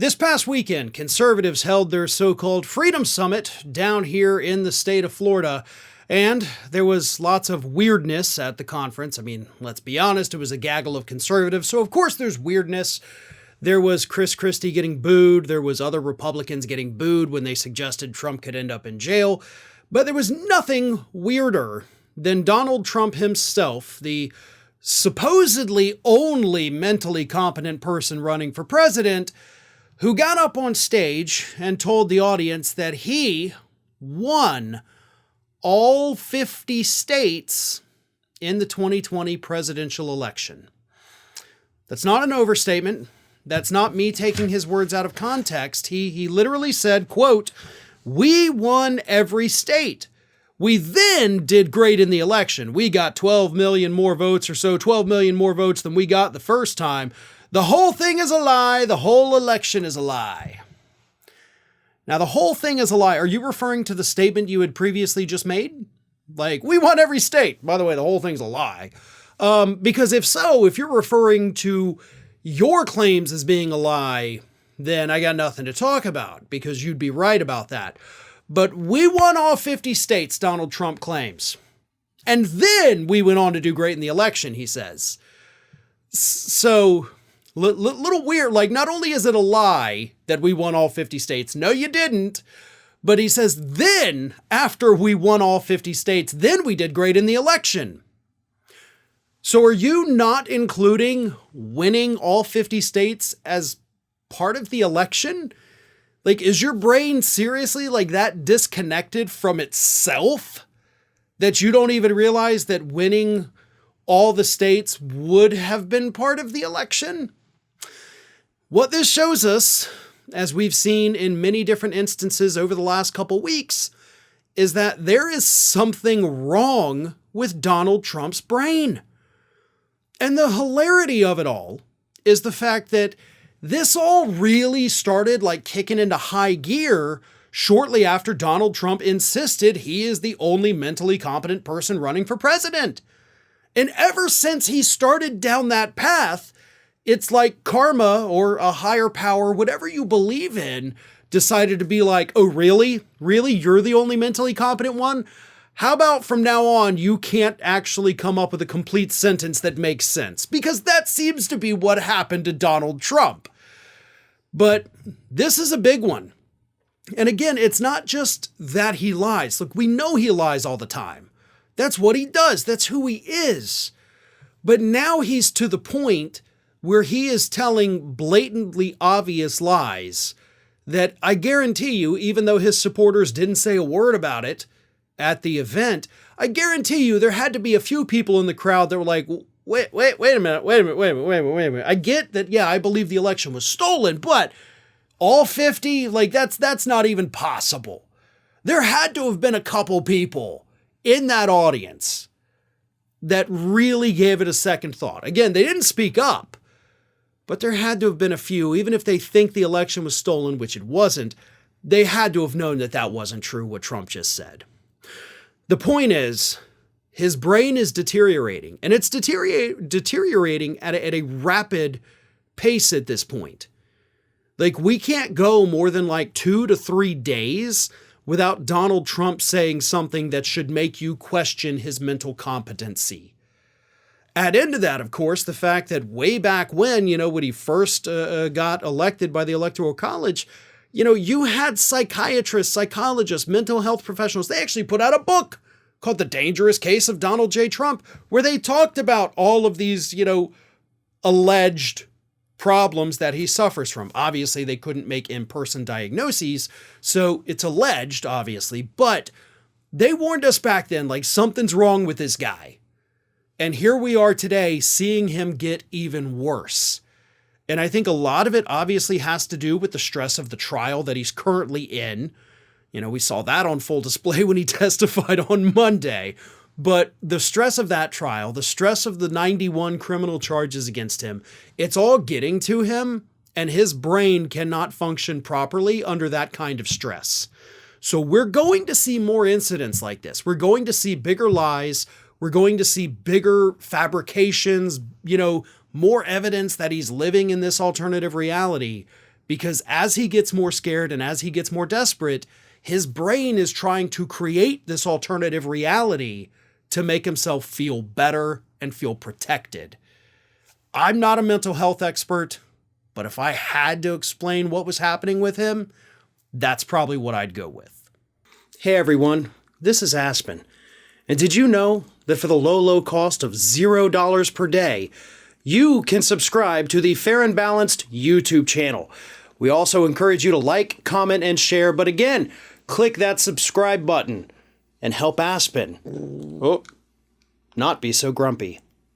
This past weekend, conservatives held their so-called Freedom Summit down here in the state of Florida, and there was lots of weirdness at the conference. I mean, let's be honest, it was a gaggle of conservatives, so of course there's weirdness. There was Chris Christie getting booed. There was other Republicans getting booed when they suggested Trump could end up in jail. But there was nothing weirder than Donald Trump himself, the supposedly only mentally competent person running for president, who got up on stage and told the audience that he won all 50 states in the 2020 presidential election. That's not an overstatement. That's not me taking his words out of context. He literally said, quote, "We won every state. We then did great in the election. We got 12 million more votes or so, 12 million more votes than we got the first time. The whole thing is a lie. The whole election is a lie." Now, the whole thing is a lie. Are you referring to the statement you had previously just made? Like, we won every state. By the way, the whole thing's a lie. Because if so, if you're referring to your claims as being a lie, then I got nothing to talk about because you'd be right about that. But we won all 50 states, Donald Trump claims. And then we went on to do great in the election, he says. So, little weird. Like, not only is it a lie that we won all 50 states, no, you didn't. But he says, then, after we won all 50 states, then we did great in the election. So are you not including winning all 50 states as part of the election? Like, is your brain seriously like that disconnected from itself that you don't even realize that winning all the states would have been part of the election? What this shows us, as we've seen in many different instances over the last couple weeks, is that there is something wrong with Donald Trump's brain. And the hilarity of it all is the fact that this all really started like kicking into high gear shortly after Donald Trump insisted he is the only mentally competent person running for president. And ever since he started down that path, it's like karma or a higher power, whatever you believe in, decided to be like, oh, really? Really? You're the only mentally competent one? How about from now on, you can't actually come up with a complete sentence that makes sense? Because that seems to be what happened to Donald Trump. But this is a big one. And again, it's not just that he lies. Look, we know he lies all the time. That's what he does. That's who he is. But now he's to the point where he is telling blatantly obvious lies that I guarantee you, even though his supporters didn't say a word about it at the event, I guarantee you there had to be a few people in the crowd that were like, wait a minute. I get that, yeah, I believe the election was stolen, but all 50, like that's not even possible. There had to have been a couple people in that audience that really gave it a second thought. Again, they didn't speak up, but there had to have been a few, even if they think the election was stolen, which it wasn't, they had to have known that that wasn't true, what Trump just said. The point is, his brain is deteriorating, and it's deteriorating at a rapid pace at this point. Like, we can't go more than like 2 to 3 days without Donald Trump saying something that should make you question his mental competency. Add into that, of course, the fact that way back when, when he first got elected by the Electoral College, you had psychiatrists, psychologists, mental health professionals. They actually put out a book called The Dangerous Case of Donald J. Trump, where they talked about all of these, alleged problems that he suffers from. Obviously, they couldn't make in-person diagnoses, so it's alleged, obviously, but they warned us back then, like, something's wrong with this guy. And here we are today seeing him get even worse. And I think a lot of it obviously has to do with the stress of the trial that he's currently in. We saw that on full display when he testified on Monday. But the stress of that trial, the stress of the 91 criminal charges against him, it's all getting to him, and his brain cannot function properly under that kind of stress. So we're going to see more incidents like this. We're going to see bigger lies. We're going to see bigger fabrications, more evidence that he's living in this alternative reality because as he gets more scared and as he gets more desperate, his brain is trying to create this alternative reality to make himself feel better and feel protected. I'm not a mental health expert, but if I had to explain what was happening with him, that's probably what I'd go with. Hey everyone, this is Aspen. And did you know that for the low cost of $0 per day, you can subscribe to the Fair and Balanced YouTube channel? We also encourage you to like, comment, and share, but again, click that subscribe button and help Aspen not be so grumpy.